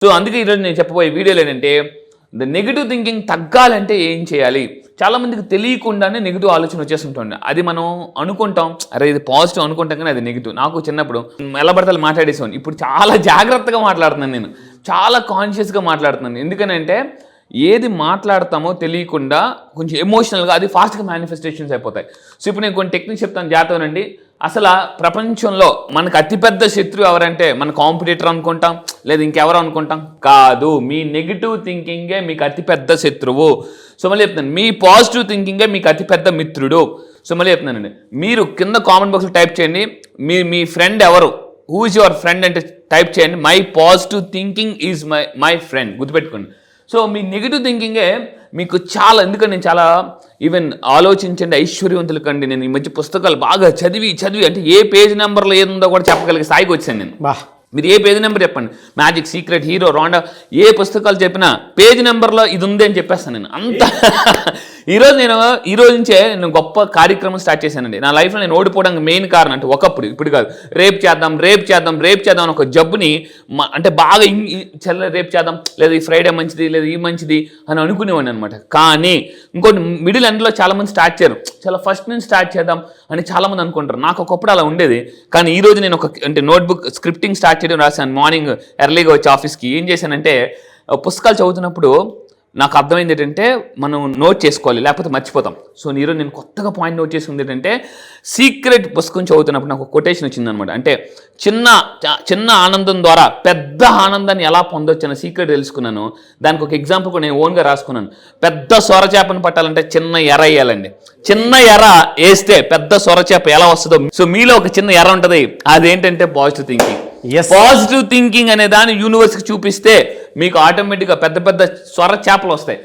So అందుకే ఈరోజు నేను చెప్పబోయే వీడియోలు ఏంటంటే ద నెగిటివ్ థింకింగ్ తగ్గాలంటే ఏం చేయాలి. చాలా మందికి తెలియకుండానే నెగిటివ్ ఆలోచన వచ్చేస్తుంటుంది. అది మనం అనుకుంటాం, అరే ఇది పాజిటివ్ అనుకుంటాం కానీ అది నెగిటివ్. నాకు చిన్నప్పుడు ఎలా పడతాలు మాట్లాడేసాను. ఇప్పుడు చాలా జాగ్రత్తగా మాట్లాడుతున్నాను, నేను చాలా కాన్షియస్గా మాట్లాడుతున్నాను. ఎందుకనంటే ఏది మాట్లాడతామో తెలియకుండా కొంచెం ఎమోషనల్గా అది ఫాస్ట్గా మేనిఫెస్టేషన్స్ అయిపోతాయి. సో ఇప్పుడు నేను కొన్ని టెక్నిక్స్ చెప్తాను, జాగ్రత్తగానండి. అసలు ప్రపంచంలో మనకు అతిపెద్ద శత్రువు ఎవరంటే మన కాంపిటీటర్ అనుకుంటాం, లేదా ఇంకెవరు అనుకుంటాం. కాదు, మీ నెగిటివ్ థింకింగే మీకు అతిపెద్ద శత్రువు. సో మళ్ళీ చెప్తున్నాను, మీ పాజిటివ్ థింకింగే మీకు అతిపెద్ద మిత్రుడు. సో మళ్ళీ చెప్తున్నానండి, మీరు కింద కామెంట్ బాక్స్లో టైప్ చేయండి, మీ ఫ్రెండ్ ఎవరు, హూ ఇస్ యువర్ ఫ్రెండ్ అంటే టైప్ చేయండి. My positive thinking is my friend. గుర్తుపెట్టుకోండి. సో మీ నెగిటివ్ థింకింగే మీకు చాలా, ఎందుకంటే నేను చాలా ఈవెన్ ఆలోచించండి ఐశ్వర్యవంతుల కండి. నేను ఈ మధ్య పుస్తకాలు బాగా చదివి అంటే ఏ పేజ్ నెంబర్లో ఏది ఉందో కూడా చెప్పగలిగే స్థాయికి వచ్చాను నేను. మీరు ఏ పేజ్ నెంబర్ చెప్పండి, మ్యాజిక్, సీక్రెట్, హీరో, రాండా, ఏ పుస్తకాలు చెప్పినా పేజ్ నెంబర్లో ఇది ఉంది అని చెప్పేస్తాను నేను. అంత ఈ రోజు నుంచే నేను గొప్ప కార్యక్రమం స్టార్ట్ చేశానండి. నా లైఫ్లో నేను ఓడిపోవడానికి మెయిన్ కారణం అంటే ఒకప్పుడు, ఇప్పుడు కాదు, రేపు చేద్దాం అని ఒక జబ్బుని అంటే బాగా రేపు చేద్దాం, లేదా ఈ ఫ్రైడే మంచిది, లేదా ఈ మంచిది అని అనుకునేవాడిని అనమాట. కానీ ఇంకోటి మిడిల్ ఎండ్లో చాలామంది స్టార్ట్ చేయరు, చాలా ఫస్ట్ నుంచి స్టార్ట్ చేద్దాం అని చాలామంది అనుకుంటారు. నాకు ఒకప్పుడు అలా ఉండేది. కానీ ఈ రోజు నేను అంటే నోట్బుక్ స్క్రిప్టింగ్ స్టార్ట్ చేయడం రాశాను. మార్నింగ్ ఎర్లీగా వచ్చి ఆఫీస్కి ఏం చేశానంటే పుస్తకాలు చదువుతున్నప్పుడు నాకు అర్థమైంది ఏంటంటే మనం నోట్ చేసుకోవాలి, లేకపోతే మర్చిపోతాం. సో ఈరోజు నేను కొత్తగా పాయింట్ నోట్ చేసుకుంది ఏంటంటే సీక్రెట్ పుస్తకం చదువుతున్నప్పుడు నాకు కొటేషన్ వచ్చిందనమాట. అంటే చిన్న ఆనందం ద్వారా పెద్ద ఆనందాన్ని ఎలా పొందొచ్చు అన్న సీక్రెట్ తెలుసుకున్నాను. దానికి ఒక ఎగ్జాంపుల్ కూడా నేను ఓన్గా రాసుకున్నాను. పెద్ద సొరచేపను పట్టాలంటే చిన్న ఎర వేయాలండి. చిన్న ఎర వేస్తే పెద్ద సొరచేప ఎలా వస్తుందో, సో మీలో ఒక చిన్న ఎర ఉంటుంది, అదేంటంటే పాజిటివ్ థింకింగ్. పాజిటివ్ థింకింగ్ అనే దాన్ని యూనివర్స్కి చూపిస్తే మీకు ఆటోమేటిక్గా పెద్ద సొర చేపలు వస్తాయి.